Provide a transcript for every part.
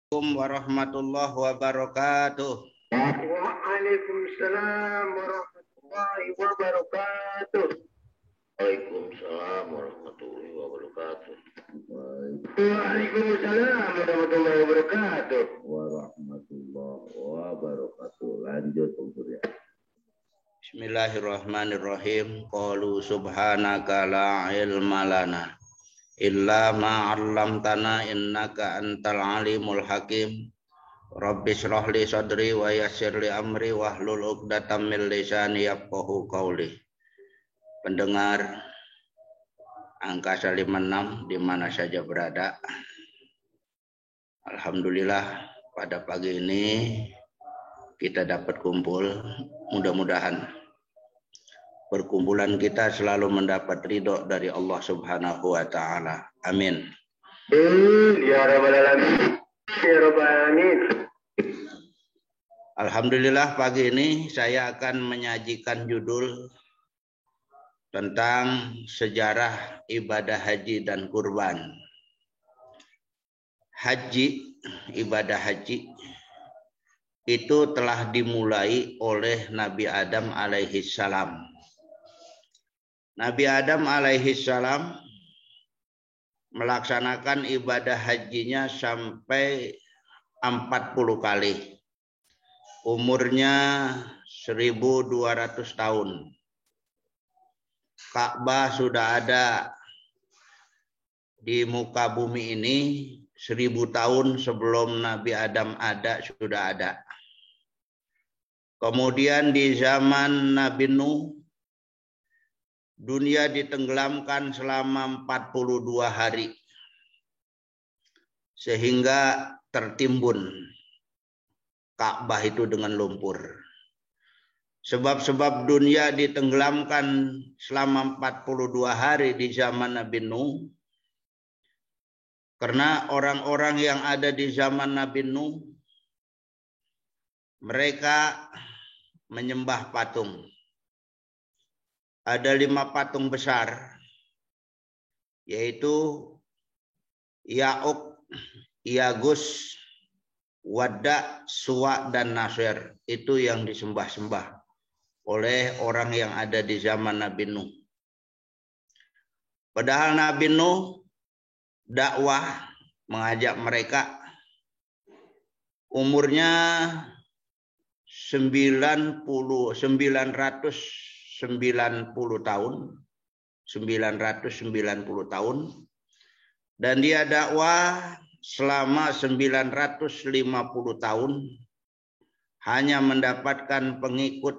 Assalamualaikum warahmatullahi wabarakatuh. Waalaikumsalam warahmatullahi wabarakatuh. Waalaikumsalam warahmatullahi wabarakatuh. Waalaikumsalam warahmatullahi wabarakatuh. Warahmatullahi wabarakatuh. Lanjut Surya. Bismillahirrahmanirrahim. Qalu subhanaka la ilma lana illa ma 'allamtana innaka antal alimul hakim. Rabbi shrah li sadri wa yassir li amri wahlul 'uqdatam min lisani yafqahu qawli. Pendengar Angkasa 56 di mana saja berada. Alhamdulillah pada pagi ini kita dapat kumpul. Mudah-mudahan perkumpulan kita selalu mendapat ridho dari Allah Subhanahu wa taala. Amin. Ya rabbal alamin. Ya rabbal alamin. Alhamdulillah pagi ini saya akan menyajikan judul tentang sejarah ibadah haji dan kurban. Haji, ibadah haji itu telah dimulai oleh Nabi Adam alaihi salam. Nabi Adam alaihi salam melaksanakan ibadah hajinya sampai 40 kali. Umurnya 1200 tahun. Ka'bah sudah ada di muka bumi ini 1000 tahun sebelum Nabi Adam ada, sudah ada. Kemudian di zaman Nabi Nuh, dunia ditenggelamkan selama 42 hari. Sehingga tertimbun Ka'bah itu dengan lumpur. Sebab-sebab dunia ditenggelamkan selama 42 hari di zaman Nabi Nuh. Karena orang-orang yang ada di zaman Nabi Nuh, mereka menyembah patung. Ada 5 patung besar, yaitu Ya'uq, Yagus, Wadda, Suwa, dan Nasir. Itu yang disembah-sembah oleh orang yang ada di zaman Nabi Nuh. Padahal Nabi Nuh dakwah mengajak mereka, umurnya 990 tahun, dan dia dakwah selama 950 tahun, hanya mendapatkan pengikut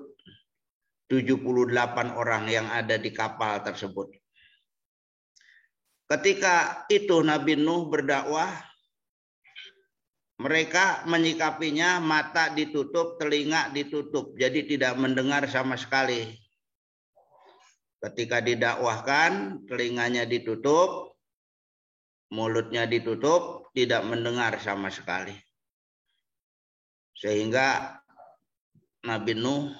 78 orang yang ada di kapal tersebut. Ketika itu Nabi Nuh berdakwah, mereka menyikapinya mata ditutup, telinga ditutup, jadi tidak mendengar sama sekali. Ketika didakwahkan, telinganya ditutup, mulutnya ditutup, tidak mendengar sama sekali. Sehingga Nabi Nuh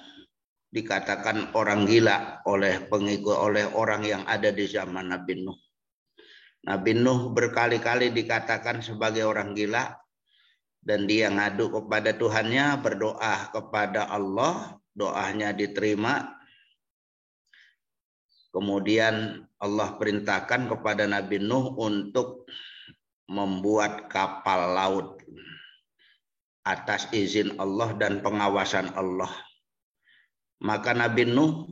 dikatakan orang gila oleh orang yang ada di zaman Nabi Nuh. Nabi Nuh berkali-kali dikatakan sebagai orang gila, dan dia ngadu kepada Tuhannya, berdoa kepada Allah, doanya diterima. Kemudian Allah perintahkan kepada Nabi Nuh untuk membuat kapal laut atas izin Allah dan pengawasan Allah. Maka Nabi Nuh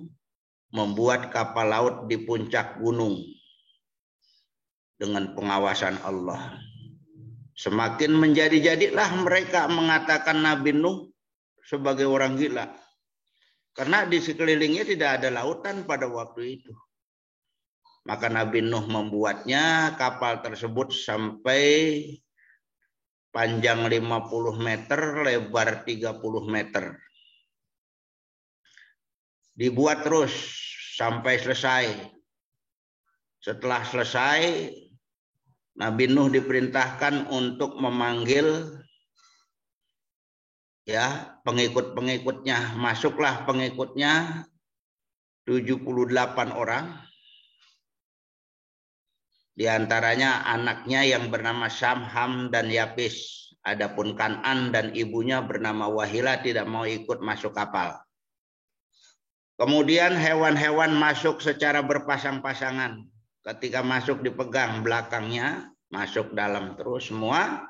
membuat kapal laut di puncak gunung dengan pengawasan Allah. Semakin menjadi-jadilah mereka mengatakan Nabi Nuh sebagai orang gila. Karena di sekelilingnya tidak ada lautan pada waktu itu. Maka Nabi Nuh membuatnya, kapal tersebut sampai panjang 50 meter, lebar 30 meter. Dibuat terus sampai selesai. Setelah selesai, Nabi Nuh diperintahkan untuk memanggil pengikut-pengikutnya. Masuklah pengikutnya 78 orang. Di antaranya anaknya yang bernama Sam, Ham, dan Yapis. Adapun Kan'an dan ibunya bernama Wahilah tidak mau ikut masuk kapal. Kemudian hewan-hewan masuk secara berpasang-pasangan. Ketika masuk dipegang belakangnya, masuk dalam terus semua.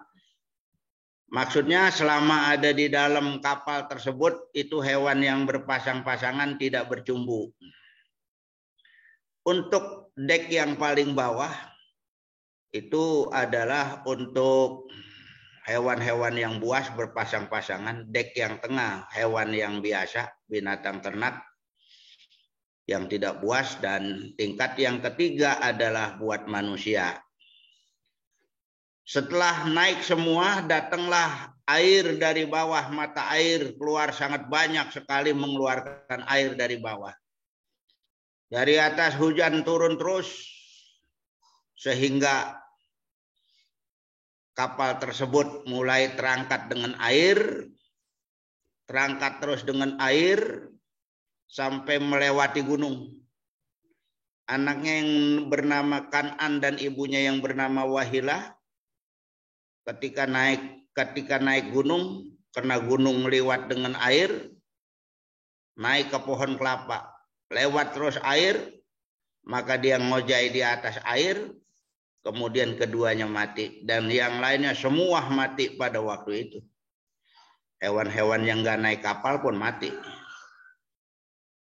Maksudnya selama ada di dalam kapal tersebut, itu hewan yang berpasang-pasangan tidak bercumbu. Untuk dek yang paling bawah, itu adalah untuk hewan-hewan yang buas berpasang-pasangan. Dek yang tengah, hewan yang biasa, binatang ternak yang tidak buas. Dan tingkat yang ketiga adalah buat manusia. Setelah naik semua, datanglah air dari bawah, mata air keluar sangat banyak sekali mengeluarkan air dari bawah. Dari atas hujan turun terus, sehingga kapal tersebut mulai terangkat dengan air, terangkat terus dengan air, sampai melewati gunung. Anaknya yang bernama Kan'an dan ibunya yang bernama Wahilah, ketika naik gunung, karena gunung lewat dengan air, naik ke pohon kelapa, lewat terus air, maka dia ngojai di atas air, kemudian keduanya mati. Dan yang lainnya semua mati pada waktu itu. Hewan-hewan yang nggak naik kapal pun mati.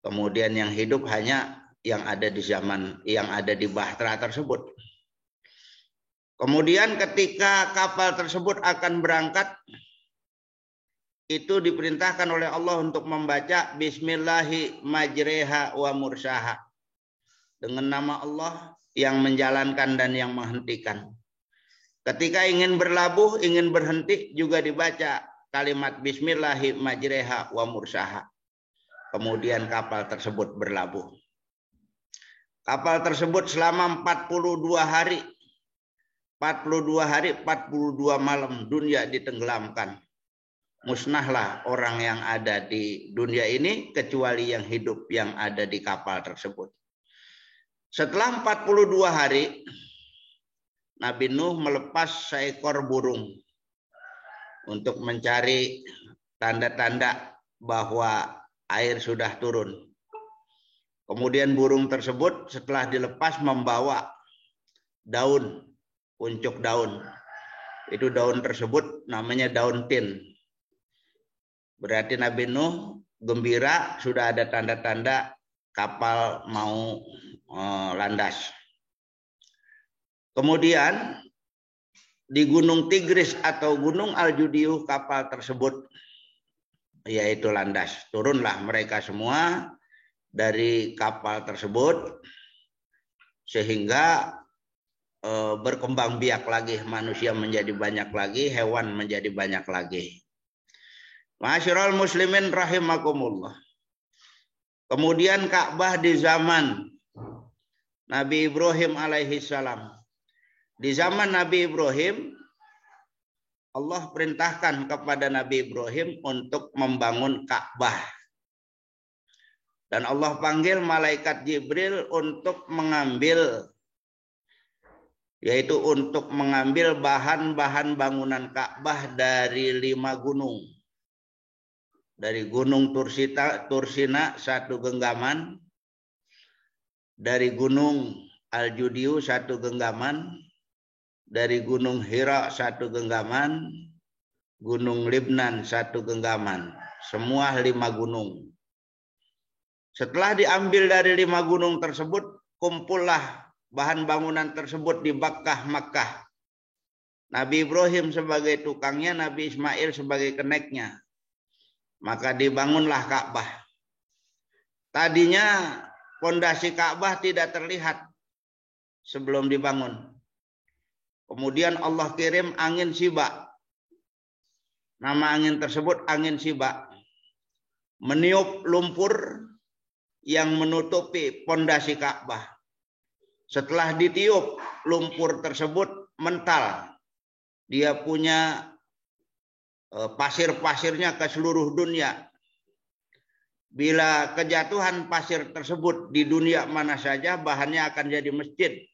Kemudian yang hidup hanya yang ada di bahtera tersebut. Kemudian ketika kapal tersebut akan berangkat, itu diperintahkan oleh Allah untuk membaca Bismillahi majreha wa mursaha. Dengan nama Allah yang menjalankan dan yang menghentikan. Ketika ingin berlabuh, ingin berhenti, juga dibaca kalimat Bismillahi majreha wa mursaha. Kemudian kapal tersebut berlabuh. Kapal tersebut selama 42 hari, 42 malam dunia ditenggelamkan. Musnahlah orang yang ada di dunia ini kecuali yang hidup yang ada di kapal tersebut. Setelah 42 hari, Nabi Nuh melepas seekor burung untuk mencari tanda-tanda bahwa air sudah turun. Kemudian burung tersebut setelah dilepas membawa daun, puncuk daun. Itu daun tersebut namanya daun tin. Berarti Nabi Nuh gembira, sudah ada tanda-tanda kapal mau landas. Kemudian di Gunung Tigris atau Gunung Al-Judiyu kapal tersebut yaitu landas. Turunlah mereka semua dari kapal tersebut sehingga berkembang biak lagi, manusia menjadi banyak lagi, hewan menjadi banyak lagi. Ma'asyiral muslimin rahimakumullah. Kemudian Ka'bah di zaman Nabi Ibrahim alaihi salam. Di zaman Nabi Ibrahim, Allah perintahkan kepada Nabi Ibrahim untuk membangun Ka'bah. Dan Allah panggil malaikat Jibril untuk mengambil, yaitu untuk mengambil bahan-bahan bangunan Ka'bah dari 5 gunung. Dari Gunung Tursina 1 genggaman, dari Gunung Al-Judiyu 1 genggaman, dari Gunung Hira 1 genggaman, Gunung Libnan 1 genggaman. Semua 5 gunung. Setelah diambil dari 5 gunung tersebut, kumpullah bahan bangunan tersebut di Makkah. Nabi Ibrahim sebagai tukangnya, Nabi Ismail sebagai keneknya. Maka dibangunlah Ka'bah. Tadinya pondasi Ka'bah tidak terlihat sebelum dibangun. Kemudian Allah kirim angin Siba. Nama angin tersebut angin Siba. Meniup lumpur yang menutupi pondasi Ka'bah. Setelah ditiup, lumpur tersebut mental. Dia punya pasir-pasirnya ke seluruh dunia. Bila kejatuhan pasir tersebut di dunia mana saja, bahannya akan jadi masjid.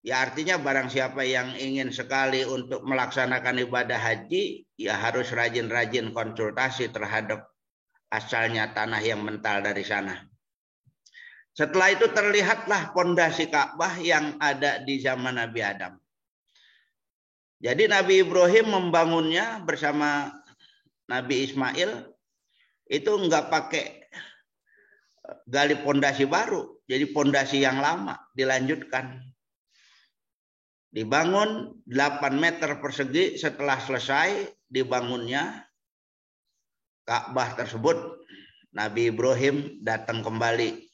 Ya artinya barang siapa yang ingin sekali untuk melaksanakan ibadah haji, ya harus rajin-rajin konsultasi terhadap asalnya tanah yang mental dari sana. Setelah itu terlihatlah pondasi Ka'bah yang ada di zaman Nabi Adam. Jadi Nabi Ibrahim membangunnya bersama Nabi Ismail itu enggak pakai gali pondasi baru, jadi pondasi yang lama dilanjutkan. Dibangun 8 meter persegi. Setelah selesai dibangunnya Ka'bah tersebut, Nabi Ibrahim datang kembali.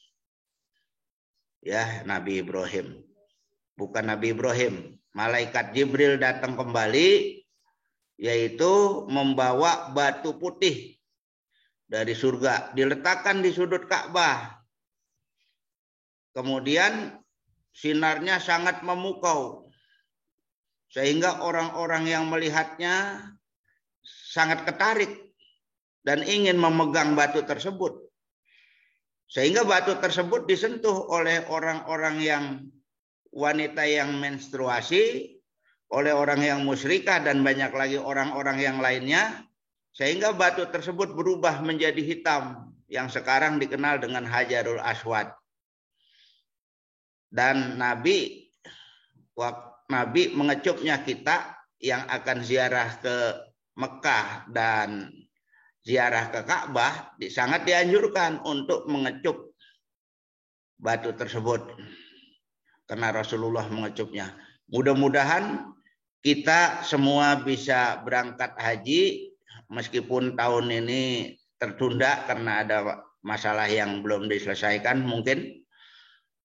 Ya, Nabi Ibrahim. Bukan Nabi Ibrahim. Malaikat Jibril datang kembali, yaitu membawa batu putih dari surga. Diletakkan di sudut Ka'bah. Kemudian sinarnya sangat memukau. Sehingga orang-orang yang melihatnya sangat ketarik dan ingin memegang batu tersebut. Sehingga batu tersebut disentuh oleh orang-orang yang wanita yang menstruasi, oleh orang yang musyrikah dan banyak lagi orang-orang yang lainnya. Sehingga batu tersebut berubah menjadi hitam yang sekarang dikenal dengan Hajarul Aswad. Dan Nabi mengecupnya kita yang akan ziarah ke Mekah dan ziarah ke Ka'bah sangat dianjurkan untuk mengecup batu tersebut karena Rasulullah mengecupnya. Mudah-mudahan kita semua bisa berangkat haji meskipun tahun ini tertunda karena ada masalah yang belum diselesaikan mungkin.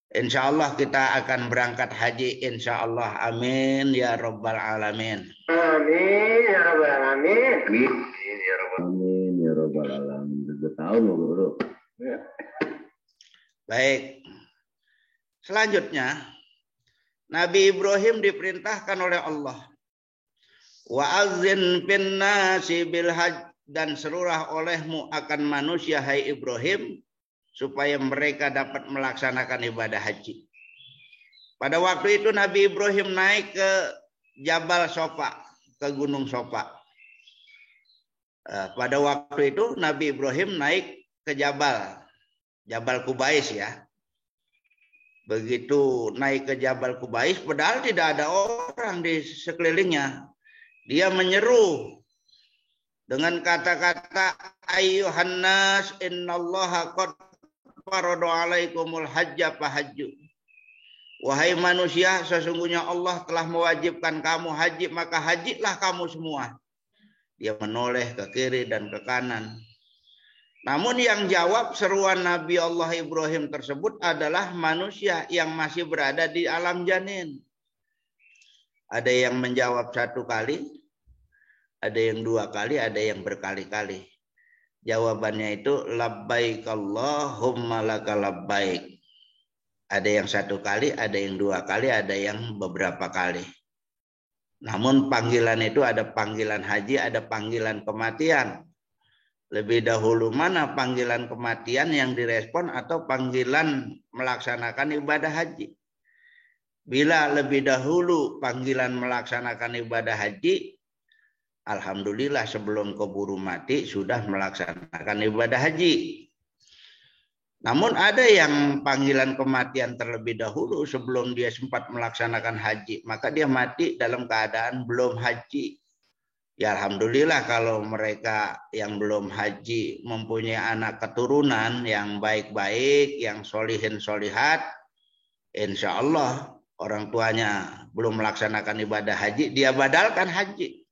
Insya Allah kita akan berangkat haji. Insya Allah. Amin ya Rabbal Alamin. Amin ya Rabbal Alamin. Amin ya Rabbal Alamin. 2 tahun loh bro. Baik. Selanjutnya, Nabi Ibrahim diperintahkan oleh Allah. Wa'azin bin nasi bil hajj, dan serulah olehmu akan manusia hai Ibrahim, supaya mereka dapat melaksanakan ibadah haji. Pada waktu itu Nabi Ibrahim naik ke Jabal Sofa, ke Gunung Sofa. Pada waktu itu Nabi Ibrahim naik ke Jabal Kubais ya. Begitu naik ke Jabal Kubais, padahal tidak ada orang di sekelilingnya. Dia menyeru dengan kata-kata ayyuhan nas innallaha qad farada alaikumul hajja fahajju. Wahai manusia, sesungguhnya Allah telah mewajibkan kamu haji, maka hajilah kamu semua. Dia menoleh ke kiri dan ke kanan. Namun yang jawab seruan Nabi Allah Ibrahim tersebut adalah manusia yang masih berada di alam janin. Ada yang menjawab 1 kali, ada yang 2 kali, ada yang berkali-kali. Jawabannya itu labbaik Allahumma lakal labbaik. Ada yang 1 kali, ada yang 2 kali, ada yang beberapa kali. Namun panggilan itu ada panggilan haji, ada panggilan kematian. Lebih dahulu mana panggilan kematian yang direspon atau panggilan melaksanakan ibadah haji? Bila lebih dahulu panggilan melaksanakan ibadah haji, alhamdulillah sebelum keburu mati sudah melaksanakan ibadah haji. Namun ada yang panggilan kematian terlebih dahulu sebelum dia sempat melaksanakan haji, maka dia mati dalam keadaan belum haji. Ya alhamdulillah kalau mereka yang belum haji mempunyai anak keturunan yang baik-baik, yang solihin solihat, insya Allah orang tuanya belum melaksanakan ibadah haji, dia badalkan haji.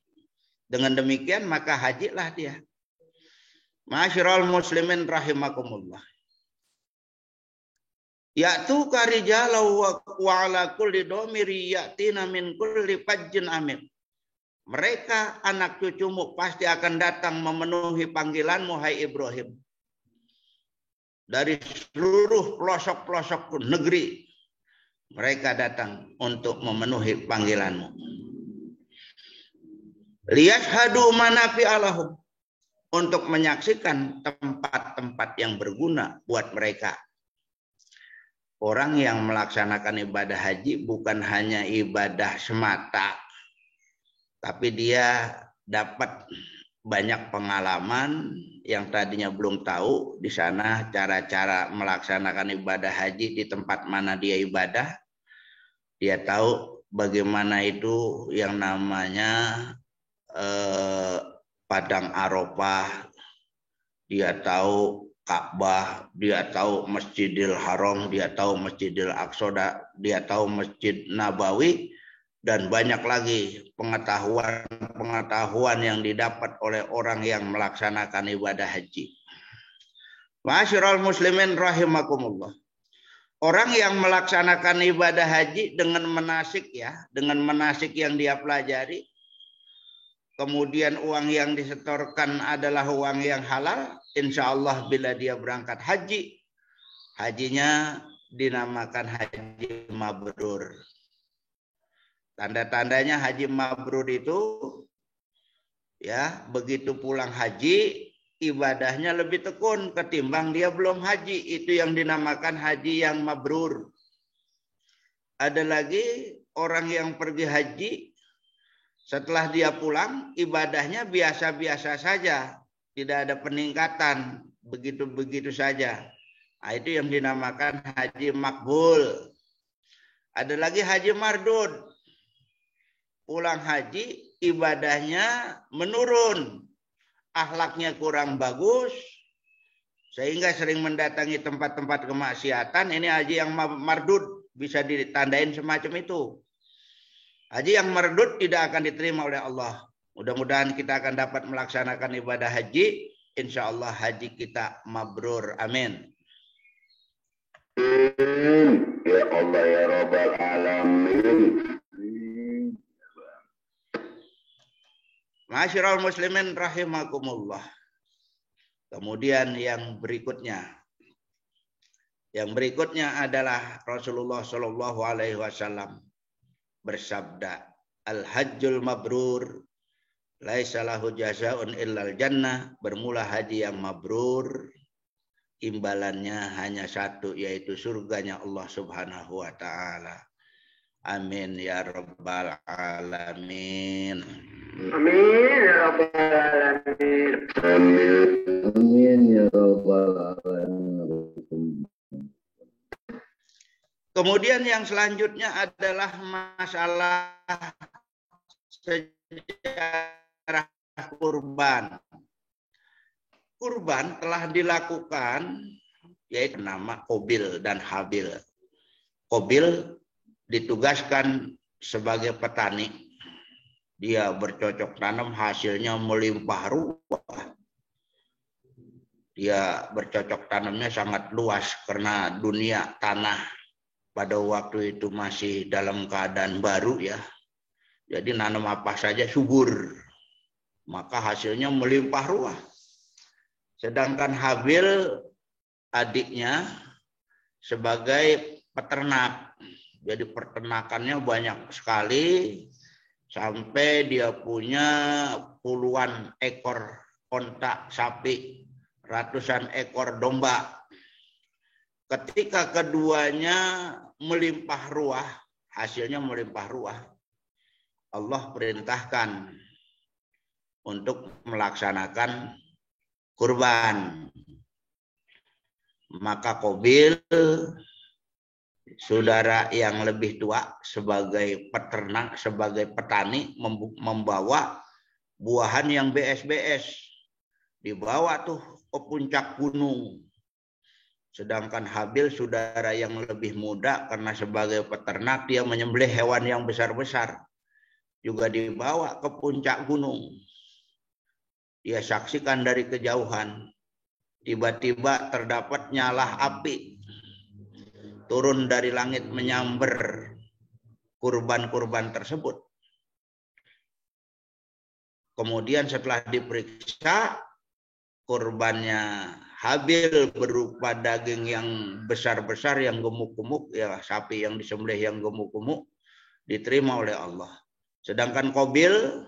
Dengan demikian maka hajilah dia. Ma'asyiral muslimin rahimakumullah. Ya'tu karijalau wa ala kulli domiri ya'tina min kulli fajjin amir. Mereka anak cucumu pasti akan datang memenuhi panggilanmu hai Ibrahim. Dari seluruh pelosok-pelosok negeri mereka datang untuk memenuhi panggilanmu. Liyashhadu manafi'alahum, untuk menyaksikan tempat-tempat yang berguna buat mereka. orang yang melaksanakan ibadah haji bukan hanya ibadah semata, tapi dia dapat banyak pengalaman yang tadinya belum tahu di sana cara-cara melaksanakan ibadah haji di tempat mana dia ibadah. Dia tahu bagaimana itu yang namanya Padang Arafah, dia tahu Ka'bah, dia tahu Masjidil Haram, dia tahu Masjidil Aqsa, dia tahu Masjid Nabawi, dan banyak lagi pengetahuan yang didapat oleh orang yang melaksanakan ibadah haji. Ma'asyiral muslimin rahimakumullah. Orang yang melaksanakan ibadah haji dengan manasik dengan manasik yang dia pelajari, kemudian uang yang disetorkan adalah uang yang halal, insya Allah bila dia berangkat haji, hajinya dinamakan haji mabrur. Tanda-tandanya haji mabrur itu begitu pulang haji ibadahnya lebih tekun ketimbang dia belum haji. Itu yang dinamakan haji yang mabrur. Ada lagi orang yang pergi haji, setelah dia pulang ibadahnya biasa-biasa saja, tidak ada peningkatan, begitu-begitu saja. Nah, itu yang dinamakan haji makbul. Ada lagi haji mardud. Pulang haji ibadahnya menurun, akhlaknya kurang bagus, sehingga sering mendatangi tempat-tempat kemaksiatan. Ini haji yang mardud, bisa ditandain semacam itu. Haji yang mardud tidak akan diterima oleh Allah. Mudah-mudahan kita akan dapat melaksanakan ibadah haji. Insya Allah haji kita mabrur. Amin. Ya Allah ya Rabbal Alamin. Ma'asyiral muslimin rahimakumullah. Kemudian yang berikutnya adalah Rasulullah Shallallahu Alaihi Wasallam bersabda, al-hajjul mabrur laisa lahu jazaa'un illal jannah. Bermula haji yang mabrur, imbalannya hanya satu, yaitu surganya Allah Subhanahu wa taala. Amin ya rabbal alamin. Amin ya rabbal alamin. Amin ya rabbal alamin. Kemudian yang selanjutnya adalah masalah sejarah kurban. Kurban telah dilakukan, yaitu nama Qabil dan Habil. Qabil ditugaskan sebagai petani. Dia bercocok tanam, hasilnya melimpah ruah. Dia bercocok tanamnya sangat luas karena dunia tanah pada waktu itu masih dalam keadaan baru ya. Jadi nanam apa saja subur. Maka hasilnya melimpah ruah. Sedangkan Habil adiknya sebagai peternak. Jadi peternakannya banyak sekali sampai dia punya puluhan ekor onta sapi, ratusan ekor domba. Ketika keduanya melimpah ruah, hasilnya melimpah ruah, Allah perintahkan untuk melaksanakan kurban. Maka Qabil, saudara yang lebih tua, sebagai peternak, sebagai petani, membawa buahan yang BS-BS. Dibawa tuh ke puncak gunung. Sedangkan Habil, saudara yang lebih muda, karena sebagai peternak dia menyembelih hewan yang besar-besar, juga dibawa ke puncak gunung. Dia saksikan dari kejauhan, tiba-tiba terdapat nyala api turun dari langit menyambar kurban-kurban tersebut. Kemudian setelah diperiksa, kurbannya Habil berupa daging yang besar-besar, yang gemuk-gemuk, ya sapi yang disembelih yang gemuk-gemuk, diterima oleh Allah. Sedangkan Qabil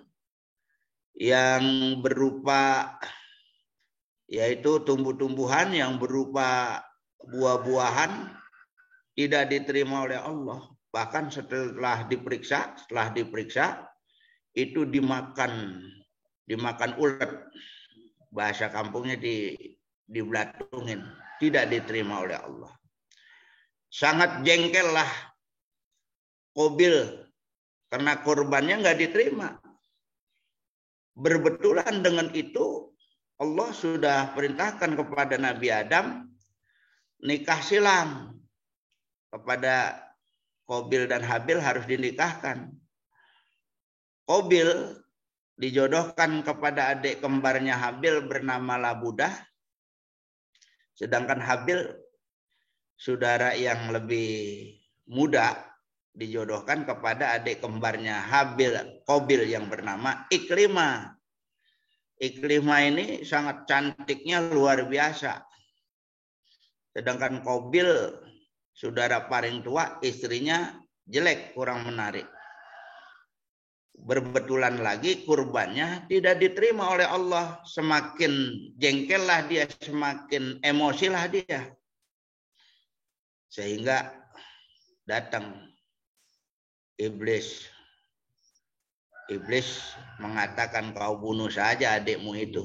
yang berupa yaitu tumbuh-tumbuhan yang berupa buah-buahan, tidak diterima oleh Allah. Bahkan setelah diperiksa itu dimakan ulet. Bahasa kampungnya dibelatungin, tidak diterima oleh Allah. Sangat jengkellah Qabil karena korbannya nggak diterima. Berbetulan dengan itu Allah sudah perintahkan kepada Nabi Adam nikah silang, kepada Qabil dan Habil harus dinikahkan. Qabil dijodohkan kepada adik kembarnya Habil bernama Labudah, sedangkan Habil saudara yang lebih muda dijodohkan kepada adik kembarnya Qabil yang bernama Iklimah. Iklimah ini sangat cantiknya luar biasa. Sedangkan Qabil saudara paling tua, istrinya jelek, kurang menarik. Berbetulan lagi kurbannya tidak diterima oleh Allah. Semakin jengkellah dia, semakin emosilah dia. Sehingga datang Iblis. Iblis mengatakan, kau bunuh saja adikmu itu.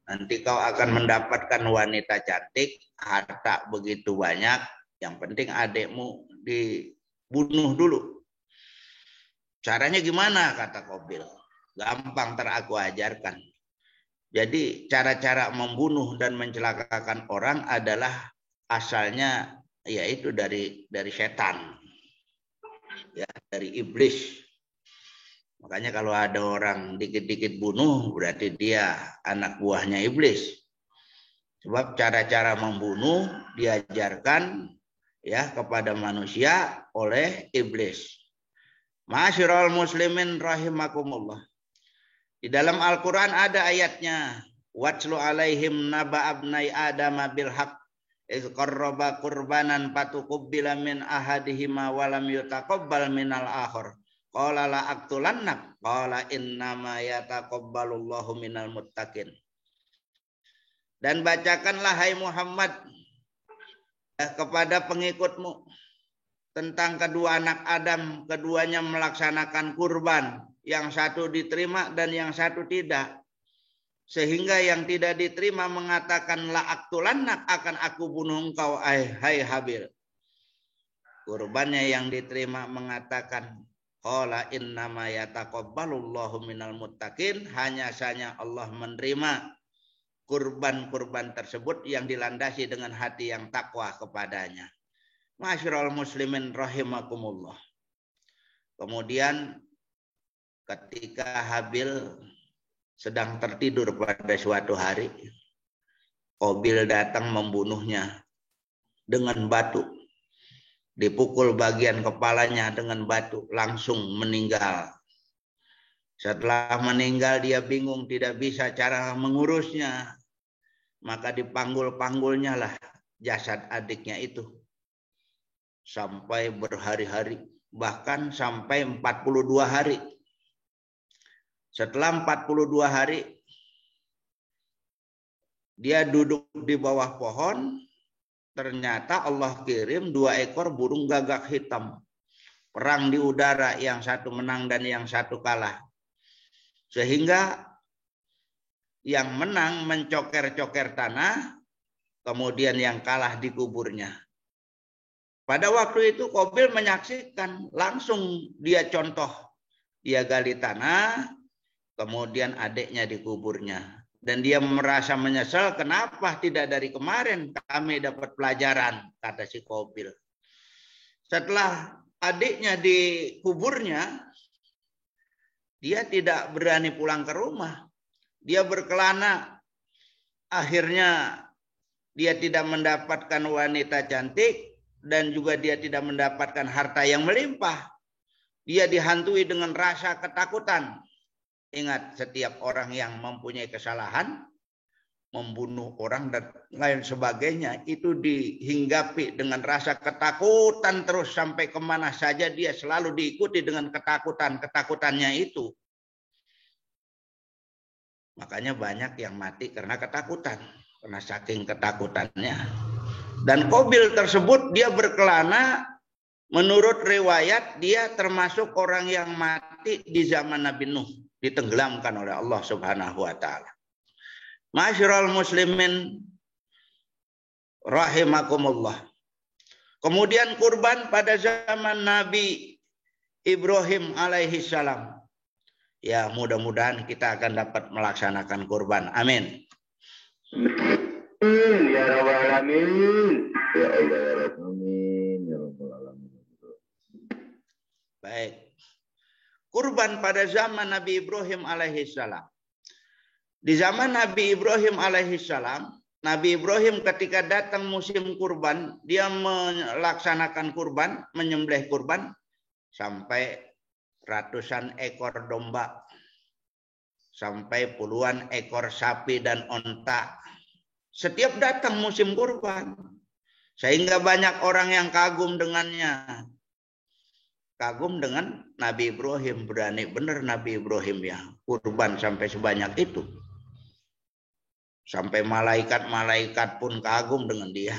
Nanti kau akan mendapatkan wanita cantik, harta begitu banyak. Yang penting adikmu dibunuh dulu. Caranya gimana, kata Qabil? Gampang, ntar aku ajarkan. Jadi cara-cara membunuh dan mencelakakan orang adalah asalnya yaitu dari setan. Ya, dari iblis. Makanya kalau ada orang dikit-dikit bunuh, berarti dia anak buahnya iblis. Sebab cara-cara membunuh diajarkan ya kepada manusia oleh iblis. Ma'asyiral muslimin rahimakumullah. Di dalam Al-Quran ada ayatnya. Watslu alaihim naba abnai adama bilhaq. Iz qarraba qurbanan fatuqubila min ahadihima walam yutaqabbal minal akhar. Qala la aqtulannak. Qala innama yataqabbalullahu minal muttaqin. Dan bacakanlah hai Muhammad kepada pengikutmu tentang kedua anak Adam, keduanya melaksanakan kurban, yang satu diterima dan yang satu tidak. Sehingga yang tidak diterima mengatakan la aqtulannak, akan aku bunuh engkau hai Habil. Kurbannya yang diterima mengatakan qala innama yataqabbalullahu minal muttaqin, hanya saja Allah menerima kurban-kurban tersebut yang dilandasi dengan hati yang takwa kepadanya. Ma'asyiral muslimin rahimakumullah. Kemudian ketika Habil sedang tertidur pada suatu hari, Qabil datang membunuhnya dengan batu. Dipukul bagian kepalanya dengan batu, langsung meninggal. Setelah meninggal dia bingung, tidak bisa cara mengurusnya. Maka dipanggul-panggulnya lah jasad adiknya itu. Sampai berhari-hari, bahkan sampai 42 hari. Setelah 42 hari, dia duduk di bawah pohon, ternyata Allah kirim 2 ekor burung gagak hitam. Perang di udara, yang satu menang dan yang satu kalah. Sehingga yang menang mencoker-coker tanah, kemudian yang kalah dikuburnya. Pada waktu itu Qabil menyaksikan, langsung dia contoh. Dia gali tanah, kemudian adiknya dikuburnya. Dan dia merasa menyesal, kenapa tidak dari kemarin kami dapat pelajaran, kata si Qabil. Setelah adiknya dikuburnya, dia tidak berani pulang ke rumah. Dia berkelana. Akhirnya dia tidak mendapatkan wanita cantik dan juga dia tidak mendapatkan harta yang melimpah. Dia dihantui dengan rasa ketakutan. Ingat, setiap orang yang mempunyai kesalahan, membunuh orang dan lain sebagainya, itu dihinggapi dengan rasa ketakutan terus sampai kemana saja dia selalu diikuti dengan ketakutannya itu. Makanya banyak yang mati karena ketakutan, karena saking ketakutannya. Dan Qabil tersebut dia berkelana, menurut riwayat dia termasuk orang yang mati di zaman Nabi Nuh, ditenggelamkan oleh Allah Subhanahu wa taala. Ma'asyiral muslimin rahimakumullah. Kemudian kurban pada zaman Nabi Ibrahim alaihi salam. Ya, mudah-mudahan kita akan dapat melaksanakan kurban. Amin. Ya Rabbal Alamin. Ya Allah ya Rabb. Amin. Ya Rabbal Alamin. Baik. Kurban pada zaman Nabi Ibrahim alaihi salam. Di zaman Nabi Ibrahim alaihi salam, Nabi Ibrahim ketika datang musim kurban, dia melaksanakan kurban, menyembelih kurban sampai ratusan ekor domba, sampai puluhan ekor sapi dan onta. Setiap datang musim kurban, sehingga banyak orang yang kagum dengannya. Kagum dengan Nabi Ibrahim, berani benar Nabi Ibrahim ya, kurban sampai sebanyak itu. Sampai malaikat-malaikat pun kagum dengan dia.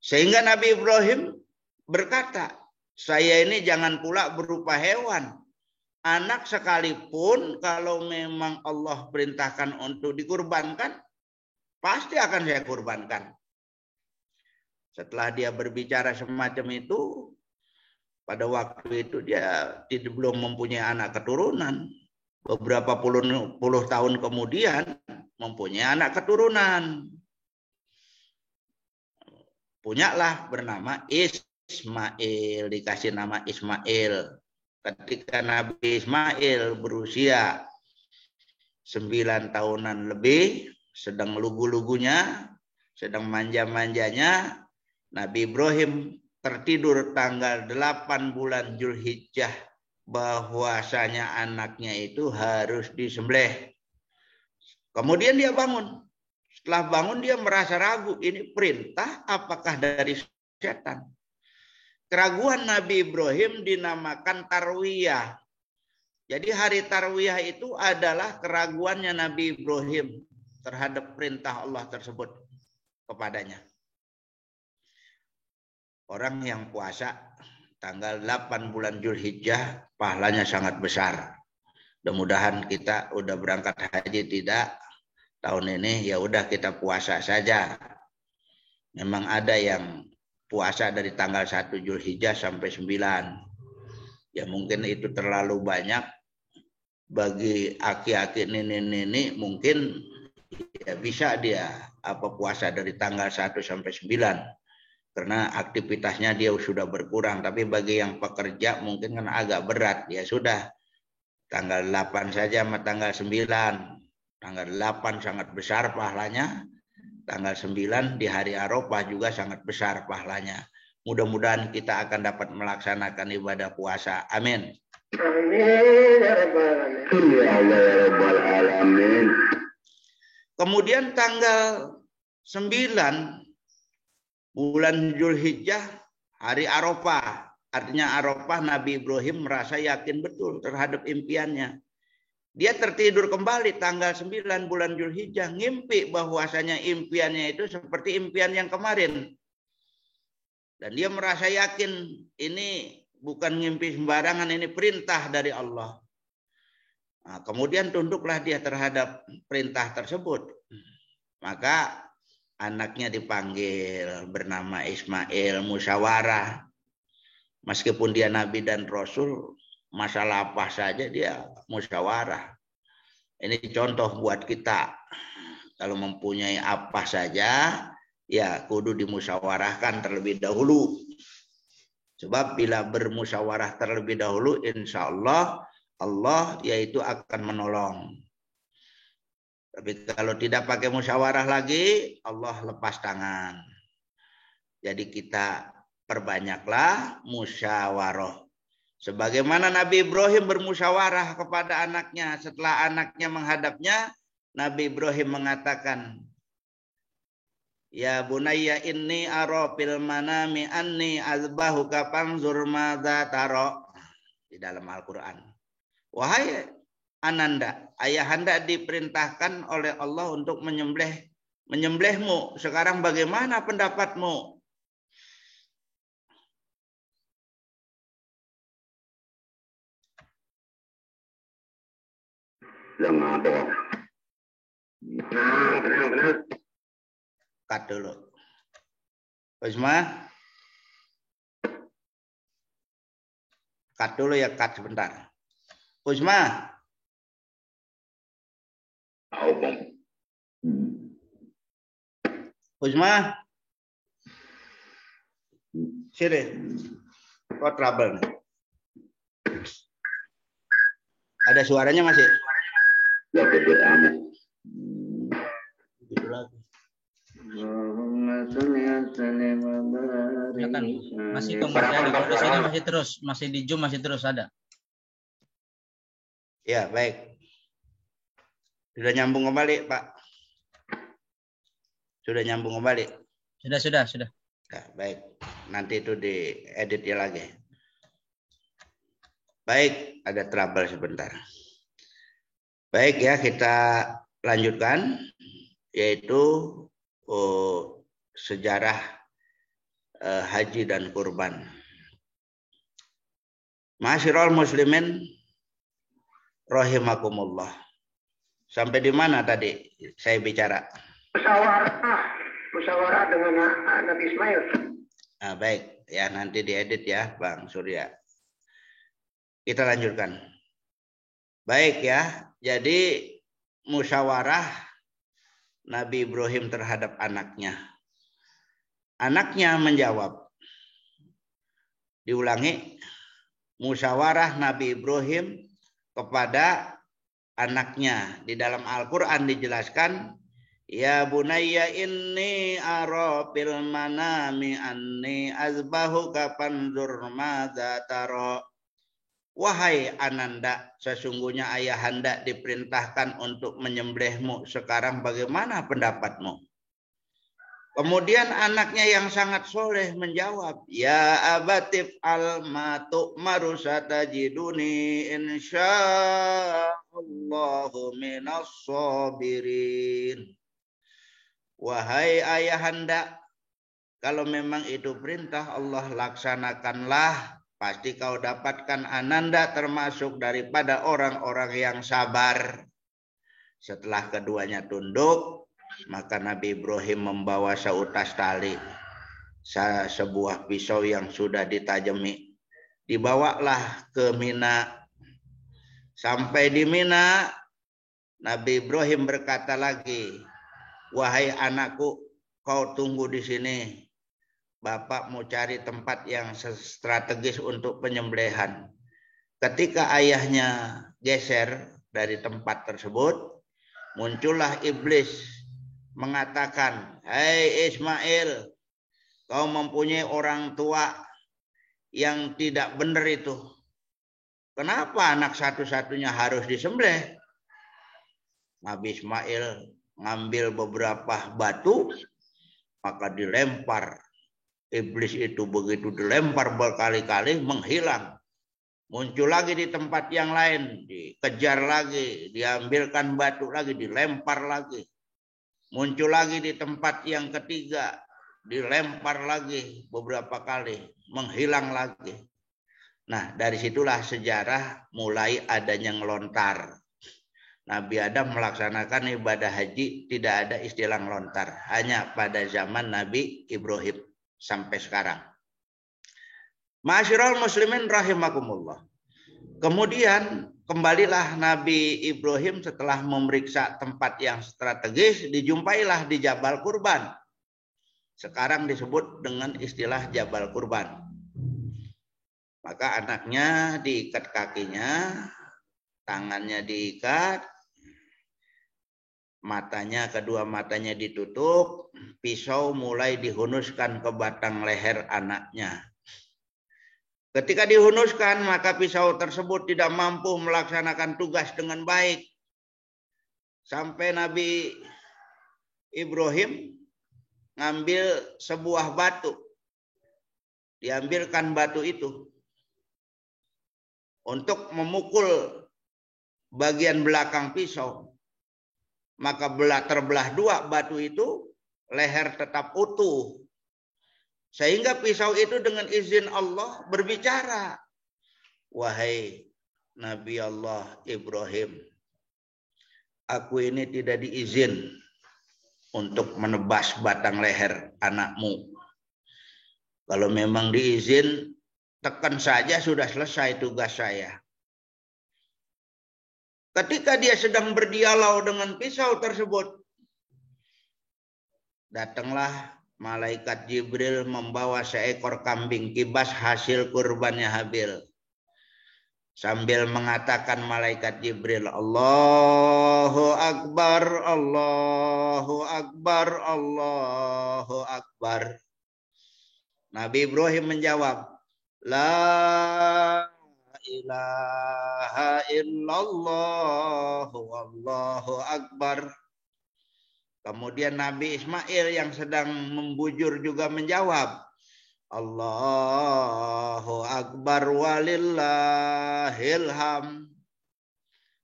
Sehingga Nabi Ibrahim berkata, saya ini jangan pula berupa hewan. Anak sekalipun kalau memang Allah perintahkan untuk dikurbankan, pasti akan saya kurbankan. Setelah dia berbicara semacam itu, pada waktu itu dia belum mempunyai anak keturunan. Beberapa puluh tahun kemudian mempunyai anak keturunan. Punyalah bernama Ismail, dikasih nama Ismail. Ketika Nabi Ismail berusia 9 tahunan lebih, sedang lugu-lugunya, sedang manja-manjanya, Nabi Ibrahim tertidur tanggal 8 bulan Zulhijjah bahwasanya anaknya itu harus disembelih. Kemudian dia bangun. Setelah bangun dia merasa ragu, ini perintah apakah dari setan? Keraguan Nabi Ibrahim dinamakan tarwiyah. Jadi hari tarwiyah itu adalah keraguannya Nabi Ibrahim terhadap perintah Allah tersebut kepadanya. Orang yang puasa tanggal 8 bulan Zulhijjah pahalanya sangat besar. Mudah-mudahan kita udah berangkat haji tidak tahun ini, ya udah kita puasa saja. Memang ada yang puasa dari tanggal 1 Zulhijjah sampai 9. Ya mungkin itu terlalu banyak bagi aki-aki nenek-nenek, mungkin ya bisa dia puasa dari tanggal 1 sampai 9. Karena aktivitasnya dia sudah berkurang. Tapi bagi yang pekerja mungkin kan agak berat. Ya sudah, tanggal 8 saja sama tanggal 9. Tanggal 8 sangat besar pahalanya. Tanggal 9 di hari Arafah juga sangat besar pahalanya. Mudah-mudahan kita akan dapat melaksanakan ibadah puasa. Amin. Amin ya Rabbal Alamin. Kemudian tanggal 9 bulan Zulhijjah, hari Arafah. Artinya Arafah, Nabi Ibrahim merasa yakin betul terhadap impiannya. Dia tertidur kembali tanggal 9 bulan Zulhijjah, ngimpi bahwasanya impiannya itu seperti impian yang kemarin. Dan dia merasa yakin ini bukan ngimpi sembarangan, ini perintah dari Allah. Nah, kemudian tunduklah dia terhadap perintah tersebut. Maka anaknya dipanggil bernama Ismail, musyawarah. Meskipun dia Nabi dan Rasul, masalah apa saja dia musyawarah. Ini contoh buat kita. Kalau mempunyai apa saja, ya kudu dimusyawarahkan terlebih dahulu. Sebab bila bermusyawarah terlebih dahulu, insya Allah, Allah yaitu akan menolong. Tapi kalau tidak pakai musyawarah lagi, Allah lepas tangan. Jadi kita perbanyaklah musyawarah. Sebagaimana Nabi Ibrahim bermusyawarah kepada anaknya. Setelah anaknya menghadapnya, Nabi Ibrahim mengatakan, ya bunayya inni ara fil manami anni azbahuka fanzur madza tara. Di dalam Al-Quran. Wahai Ananda, ayahanda diperintahkan oleh Allah untuk menyembelih menyembelihmu. Sekarang bagaimana pendapatmu? Benar. Cut dulu. Isma, cut dulu ya, cut sebentar. Isma. Isma. Sini. Kok trouble nih? Ada suaranya masih? Ya, betul amat. Gitu lagi. Silakan. Masih kok masih ada kok di sini, masih terus, masih di Zoom masih terus ada. Ya, baik. Sudah nyambung kembali, Pak. Sudah nyambung kembali. Sudah. Ya, baik. Nanti itu diedit ya lagi. Baik, ada trouble sebentar. Baik ya, kita lanjutkan, yaitu sejarah haji dan kurban. Ma'asyiral muslimin rahimakumullah. Sampai di mana tadi saya bicara? Musyawarah dengan Nabi Ismail. Nah, baik, ya nanti diedit ya, Bang Surya. Kita lanjutkan. Baik ya, jadi musyawarah Nabi Ibrahim terhadap anaknya. Anaknya menjawab. Diulangi, musyawarah Nabi Ibrahim kepada anaknya. Di dalam Al-Quran dijelaskan, ya bunayya inni ara fil manami anni azbahuka fanzur madza tara. Wahai Ananda, sesungguhnya ayahanda diperintahkan untuk menyembelihmu. Sekarang bagaimana pendapatmu? Kemudian anaknya yang sangat soleh menjawab, ya abatif al-matu marusatajiduni insyaallahu minas sabirin. Wahai ayahanda, kalau memang itu perintah Allah, laksanakanlah. Pasti kau dapatkan Ananda termasuk daripada orang-orang yang sabar. Setelah keduanya tunduk, maka Nabi Ibrahim membawa seutas tali, sebuah pisau yang sudah ditajami. Dibawalah ke Mina. Sampai di Mina, Nabi Ibrahim berkata lagi, wahai anakku, kau tunggu di sini. Bapak mau cari tempat yang strategis untuk penyembelihan. Ketika ayahnya geser dari tempat tersebut, muncullah iblis mengatakan, hai Ismail, kau mempunyai orang tua yang tidak benar itu. Kenapa anak satu-satunya harus disembelih? Nabi Ismail ngambil beberapa batu, maka dilempar. Iblis itu begitu dilempar berkali-kali menghilang. Muncul lagi di tempat yang lain, dikejar lagi, diambilkan batu lagi, dilempar lagi. Muncul lagi di tempat yang ketiga, dilempar lagi beberapa kali, menghilang lagi. Nah, dari situlah sejarah mulai adanya ngelontar. Nabi Adam melaksanakan ibadah haji, tidak ada istilah ngelontar. Hanya pada zaman Nabi Ibrahim. Sampai sekarang. Ma'asyiral muslimin rahimakumullah. Kemudian kembalilah Nabi Ibrahim setelah memeriksa tempat yang strategis, dijumpailah di Jabal Kurban. Sekarang disebut dengan istilah Jabal Kurban. Maka anaknya diikat kakinya, tangannya diikat, kedua matanya ditutup, pisau mulai dihunuskan ke batang leher anaknya. Ketika dihunuskan, maka pisau tersebut tidak mampu melaksanakan tugas dengan baik. Sampai Nabi Ibrahim ngambil sebuah batu. Diambilkan batu itu untuk memukul bagian belakang pisau. maka terbelah dua batu itu, leher tetap utuh. Sehingga pisau itu dengan izin Allah berbicara. Wahai Nabi Allah Ibrahim, aku ini tidak diizin untuk menebas batang leher anakmu. Kalau memang diizin, tekan saja sudah selesai tugas saya. Ketika dia sedang berdialog dengan pisau tersebut, datanglah malaikat Jibril membawa seekor kambing kibas hasil kurbannya Habil. Sambil mengatakan malaikat Jibril, Allahu Akbar, Allahu Akbar, Allahu Akbar. Nabi Ibrahim menjawab, La ilaha illallah, Allahu Akbar. Kemudian Nabi Ismail yang sedang membujur juga menjawab, Allahu Akbar walillahil hamd.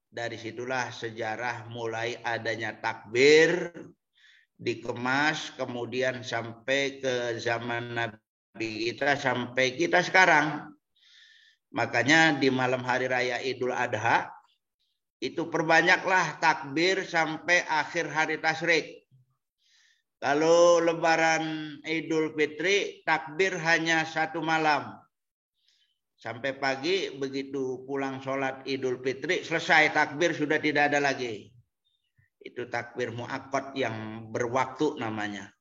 Dari situlah sejarah mulai adanya takbir, dikemas, kemudian sampai ke zaman Nabi kita, sampai kita sekarang. Makanya di malam hari raya Idul Adha, itu perbanyaklah takbir sampai akhir hari tasyrik. Kalau lebaran Idul Fitri, takbir hanya 1 malam. Sampai pagi, begitu pulang sholat Idul Fitri, selesai takbir sudah tidak ada lagi. Itu takbir muakkad yang berwaktu namanya.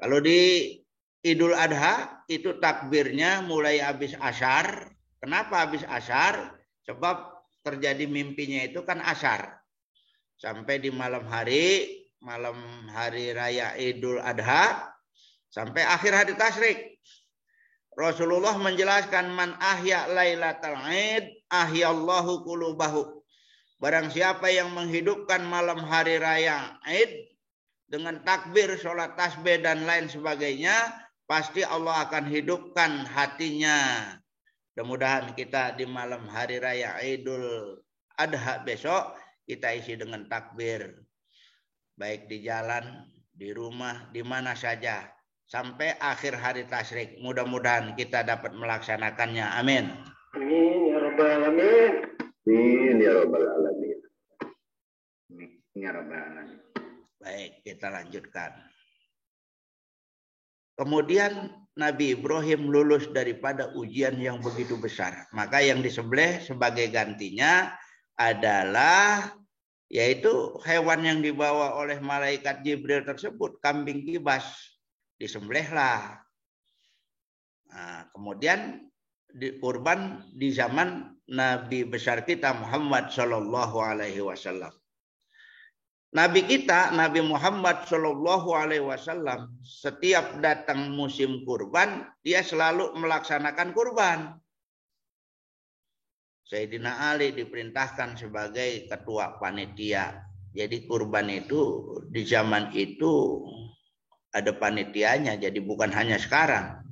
Kalau di Idul Adha, itu takbirnya mulai habis asyar. Kenapa habis asyar? Sebab terjadi mimpinya itu kan asyar. Sampai di malam hari raya Idul Adha, sampai akhir hari tasyrik. Rasulullah menjelaskan, man ahya lailatal id ahyallahu qulubahu. Barang siapa yang menghidupkan malam hari raya Id dengan takbir, sholat tasbih dan lain sebagainya, pasti Allah akan hidupkan hatinya. Mudah-mudahan kita di malam hari raya Idul Adha besok kita isi dengan takbir. Baik di jalan, di rumah, di mana saja. Sampai akhir hari tasyrik. Mudah-mudahan kita dapat melaksanakannya. Amin. Amin ya rabbal alamin. Amin ya rabbal alamin. Amin ya rabbal alamin. Baik, kita lanjutkan. Kemudian Nabi Ibrahim lulus daripada ujian yang begitu besar. Maka yang disembelih sebagai gantinya adalah yaitu hewan yang dibawa oleh malaikat Jibril tersebut, kambing kibas. Disembelihlah. Nah, kemudian kurban di zaman Nabi besar kita Muhammad Shallallahu Alaihi Wasallam. Nabi kita, Nabi Muhammad Shallallahu Alaihi Wasallam, setiap datang musim kurban, dia selalu melaksanakan kurban. Sayyidina Ali diperintahkan sebagai ketua panitia. Jadi kurban itu di zaman itu ada panitianya, jadi bukan hanya sekarang.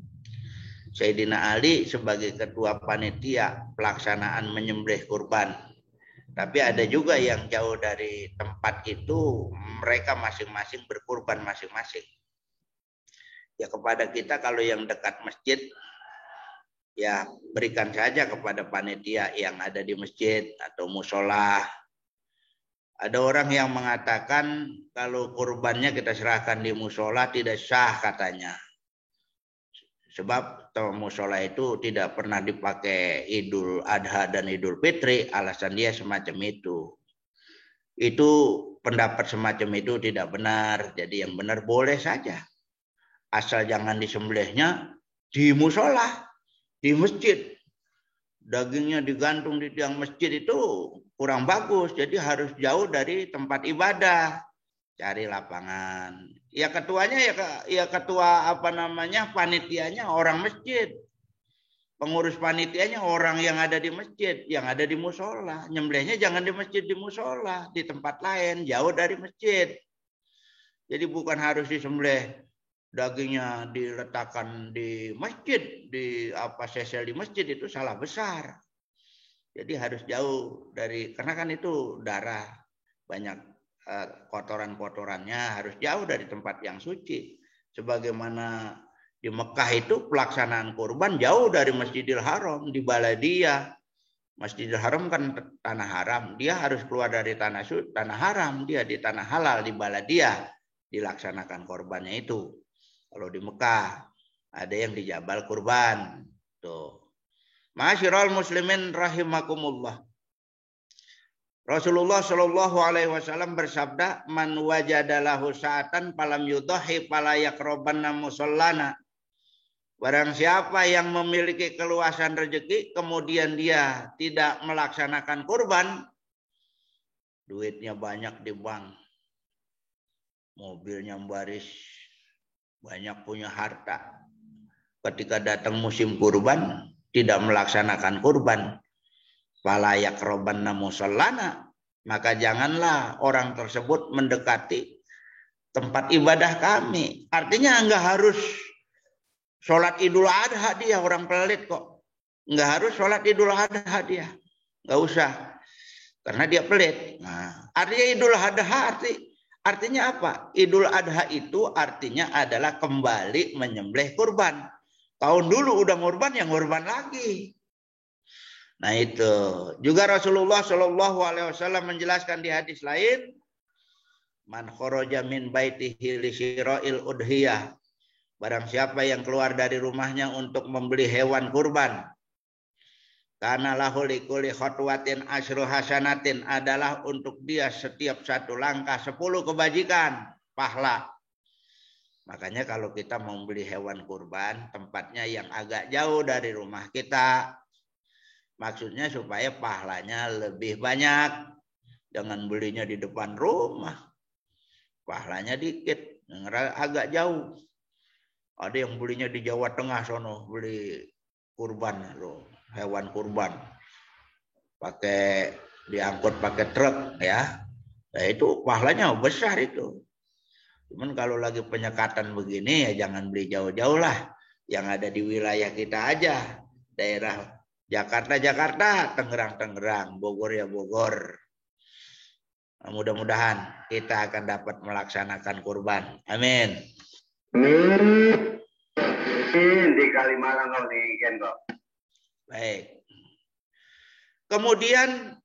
Sayyidina Ali sebagai ketua panitia pelaksanaan menyembelih kurban. Tapi ada juga yang jauh dari tempat itu, mereka masing-masing berkurban masing-masing. Ya kepada kita kalau yang dekat masjid, ya berikan saja kepada panitia yang ada di masjid atau musola. Ada orang yang mengatakan kalau kurbannya kita serahkan di musola tidak sah katanya. Sebab musola itu tidak pernah dipakai Idul Adha dan Idul Fitri, alasan dia semacam itu. Itu pendapat semacam itu tidak benar. Jadi yang benar boleh saja. Asal jangan disembelihnya di musola, di masjid. Dagingnya digantung di tiang masjid itu kurang bagus. Jadi harus jauh dari tempat ibadah. Cari lapangan. Ya ketuanya ya ketua panitianya orang masjid. Pengurus panitianya orang yang ada di masjid, yang ada di musola. Nyembelihnya jangan di masjid, di musola, di tempat lain, jauh dari masjid. Jadi bukan harus disembelih dagingnya diletakkan di masjid, sesel di masjid, itu salah besar. Jadi harus jauh dari, karena kan itu darah, banyak kotoran-kotorannya harus jauh dari tempat yang suci. Sebagaimana di Mekah itu pelaksanaan kurban jauh dari Masjidil Haram, di Baladiyah. Masjidil Haram kan tanah haram, dia harus keluar dari tanah haram, dia di tanah halal di Baladiyah dilaksanakan korbannya itu. Kalau di Mekah ada yang di Jabal Kurban. Tuh. Ma'asyiral muslimin rahimakumullah. Rasulullah Shallallahu alaihi wasallam bersabda, "Man wajadalahu sa'atan falam yudhi fala yaqrabanna musallana." Barang siapa yang memiliki keluasan rezeki, kemudian dia tidak melaksanakan kurban, duitnya banyak di bank, mobilnya baris, banyak punya harta. Ketika datang musim kurban, tidak melaksanakan kurban, fala yaqrabanna musallana, maka janganlah orang tersebut mendekati tempat ibadah kami. Artinya enggak harus sholat Idul Adha dia, orang pelit kok. Enggak harus sholat Idul Adha dia. Enggak usah. Karena dia pelit. Nah, artinya Idul Adha artinya apa? Idul Adha itu artinya adalah kembali menyembelih kurban. Tahun dulu udah ngurban, yang ngurban lagi. Nah itu. Juga Rasulullah Shallallahu alaihi wasallam menjelaskan di hadis lain, man kharaja min baitihi li syira'il udhiyah. Barang siapa yang keluar dari rumahnya untuk membeli hewan kurban, karena lahu likulli khatwatin asyru hasanatin, adalah untuk dia setiap satu langkah 10 kebajikan pahala. Makanya kalau kita mau beli hewan kurban, tempatnya yang agak jauh dari rumah kita, maksudnya supaya pahalanya lebih banyak. Jangan belinya di depan rumah, pahalanya dikit, agak jauh. Ada yang belinya di Jawa Tengah sono, beli kurban loh, hewan kurban. Pakai diangkut pakai truk ya. Nah, itu pahalanya besar itu. Cuman kalau lagi penyekatan begini ya jangan beli jauh-jauh lah. Yang ada di wilayah kita aja. Daerah Jakarta, Tangerang, Bogor ya Bogor. Nah, mudah-mudahan kita akan dapat melaksanakan kurban. Amin. Di Kalimalang kau tinggikan kok. Baik. Kemudian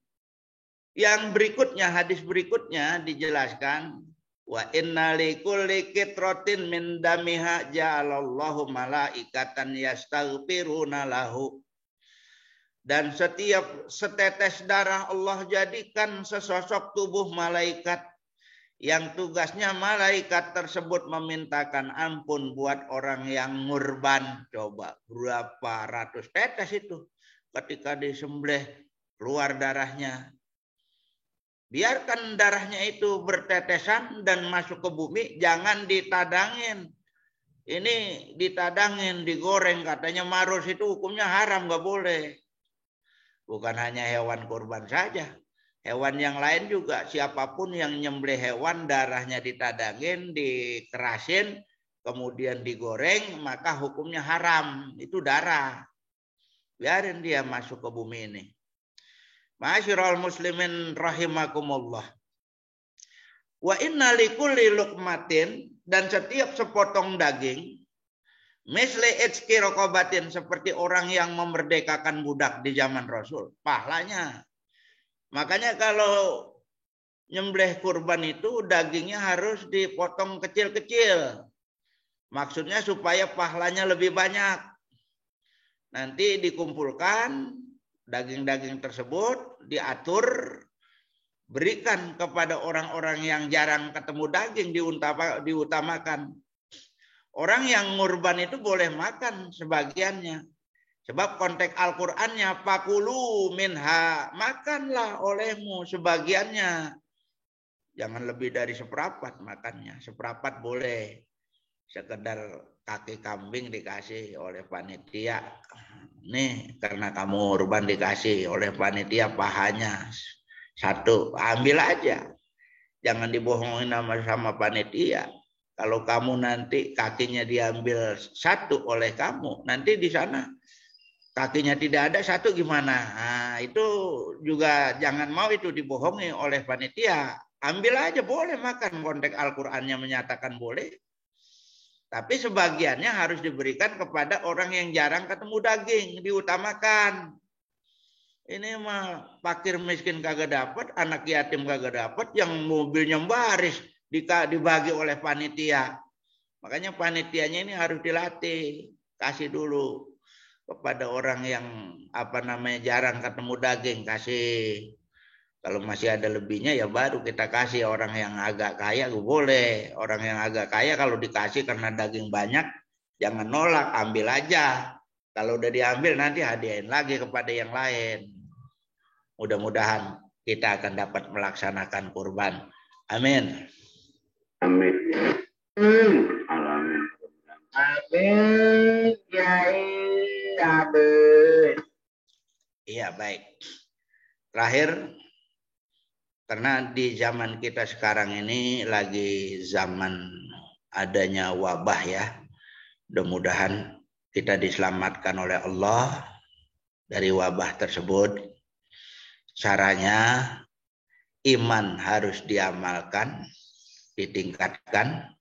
yang berikutnya, hadis berikutnya dijelaskan, wa inna likulli kitratin min damiha ja'alallahu malaikatan yastaghfiruna lahu. Dan setiap setetes darah Allah jadikan sesosok tubuh malaikat, yang tugasnya malaikat tersebut memintakan ampun buat orang yang ngurban. Coba berapa ratus tetes itu ketika disembelih keluar darahnya. Biarkan darahnya itu bertetesan dan masuk ke bumi, jangan ditadangin. Ini ditadangin, digoreng, katanya marus itu hukumnya haram, nggak boleh. Bukan hanya hewan kurban saja. Hewan yang lain juga, siapapun yang nyembelih hewan, darahnya ditadangin, dikerasin, kemudian digoreng, maka hukumnya haram. Itu darah. Biarin dia masuk ke bumi ini. Ma'asyiral muslimin rahimakumullah. Wa inna likulli luqmatin, dan setiap sepotong daging, misli itqi raqabatin, seperti orang yang memerdekakan budak di zaman Rasul. Pahalanya. Makanya kalau nyembelih kurban itu dagingnya harus dipotong kecil-kecil. Maksudnya supaya pahalanya lebih banyak. Nanti dikumpulkan daging-daging tersebut, diatur, berikan kepada orang-orang yang jarang ketemu daging, diutamakan. Orang yang ngurban itu boleh makan sebagiannya. Sebab konteks Al-Qur'annya, fakulu minha, makanlah olehmu sebagiannya. Jangan lebih dari seperempat makannya. Seperempat boleh. Sekedar kaki kambing dikasih oleh panitia. Nih, karena kamu kurban dikasih oleh panitia pahanya. Satu, ambil aja. Jangan dibohongin sama panitia. Kalau kamu nanti kakinya diambil satu oleh kamu, nanti di sana kakinya tidak ada satu gimana? Nah, itu juga jangan mau itu dibohongi oleh panitia. ambil aja, boleh makan. Konteks Al-Qur'annya menyatakan boleh. Tapi sebagiannya harus diberikan kepada orang yang jarang ketemu daging, diutamakan. Ini mah fakir miskin kagak dapat, anak yatim kagak dapat, yang mobilnya baris dibagi oleh panitia. Makanya panitianya ini harus dilatih, kasih dulu kepada orang yang jarang ketemu daging, kasih. Kalau masih ada lebihnya ya baru kita kasih. Orang yang agak kaya boleh. Orang yang agak kaya kalau dikasih karena daging banyak, jangan nolak, ambil aja. Kalau udah diambil nanti hadiahin lagi kepada yang lain. Mudah-mudahan kita akan dapat melaksanakan kurban. Amin. Amin. Amin. Amin. Iya, baik. Terakhir, karena di zaman kita sekarang ini lagi zaman adanya wabah ya. Mudah-mudahan kita diselamatkan oleh Allah dari wabah tersebut. Caranya iman harus diamalkan, ditingkatkan.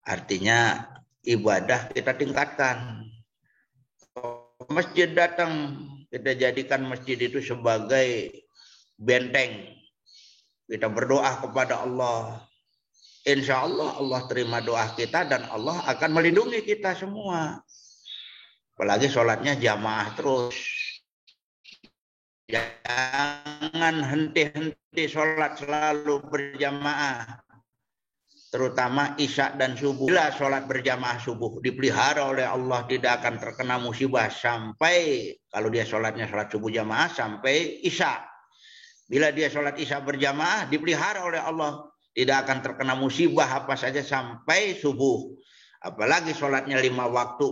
Artinya ibadah kita tingkatkan. Masjid datang, kita jadikan masjid itu sebagai benteng. Kita berdoa kepada Allah. Insya Allah Allah terima doa kita dan Allah akan melindungi kita semua. Apalagi sholatnya jamaah terus. Jangan henti-henti sholat, selalu berjamaah. Terutama isya dan subuh. Bila sholat berjamaah subuh dipelihara oleh Allah, tidak akan terkena musibah sampai, kalau dia sholatnya sholat subuh jamaah sampai isya. Bila dia sholat isya berjamaah, dipelihara oleh Allah. Tidak akan terkena musibah apa saja sampai subuh. Apalagi sholatnya 5 waktu.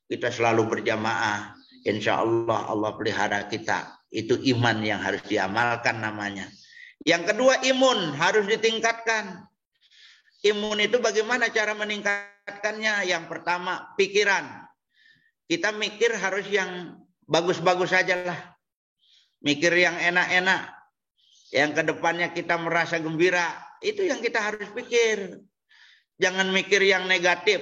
Kita selalu berjamaah. Insya Allah Allah pelihara kita. Itu iman yang harus diamalkan namanya. Yang kedua, imun harus ditingkatkan. Imun itu bagaimana cara meningkatkannya? Yang pertama, pikiran. Kita mikir harus yang bagus-bagus saja lah. Mikir yang enak-enak, yang kedepannya kita merasa gembira, itu yang kita harus pikir. Jangan mikir yang negatif.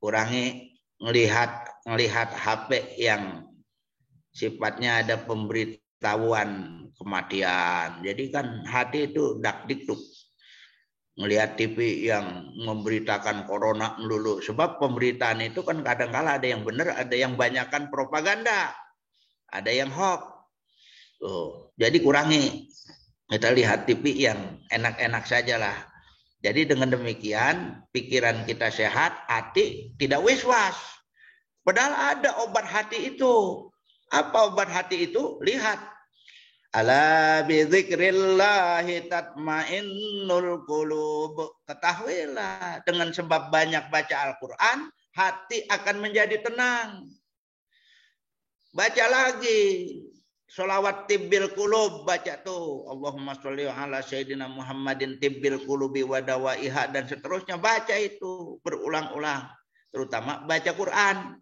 Kurangi ngelihat HP yang sifatnya ada pemberitahuan kematian. Jadi kan hati itu dak-dikduk. Ngelihat TV yang memberitakan corona melulu. Sebab pemberitaan itu kan kadang-kala ada yang benar, ada yang banyakkan propaganda. Ada yang hoax. Jadi kurangi. Kita lihat TV yang enak-enak sajalah. Jadi dengan demikian pikiran kita sehat, hati tidak waswas. Padahal ada obat hati itu. Apa obat hati itu? Lihat. Ala bidzikrillahi tatmainnul qulub. Ketahuilah, dengan sebab banyak baca Al-Quran, hati akan menjadi tenang. Baca lagi. Sholawat tibbil qulub, baca tuh. Allahumma sholli ala sayyidina Muhammadin tibbil qulubi wa dawaiha, dan seterusnya. Baca itu berulang-ulang. Terutama baca Quran.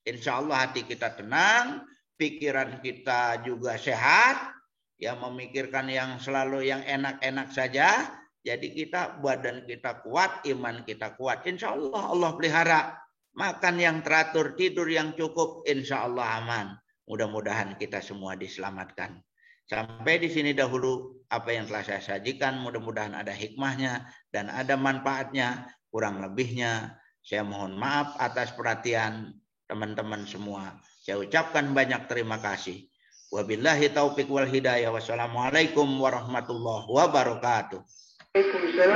Insya Allah hati kita tenang. Pikiran kita juga sehat. Ya, memikirkan yang selalu yang enak-enak saja. Jadi kita, badan kita kuat, iman kita kuat. Insya Allah Allah pelihara. Makan yang teratur, tidur yang cukup, insya Allah aman. Mudah-mudahan kita semua diselamatkan. Sampai di sini dahulu apa yang telah saya sajikan. Mudah-mudahan ada hikmahnya dan ada manfaatnya. Kurang lebihnya saya mohon maaf atas perhatian teman-teman semua. Saya ucapkan banyak terima kasih. Wabillahi taufiq wal hidayah. Wassalamualaikum warahmatullahi wabarakatuh. Waalaikumsalam.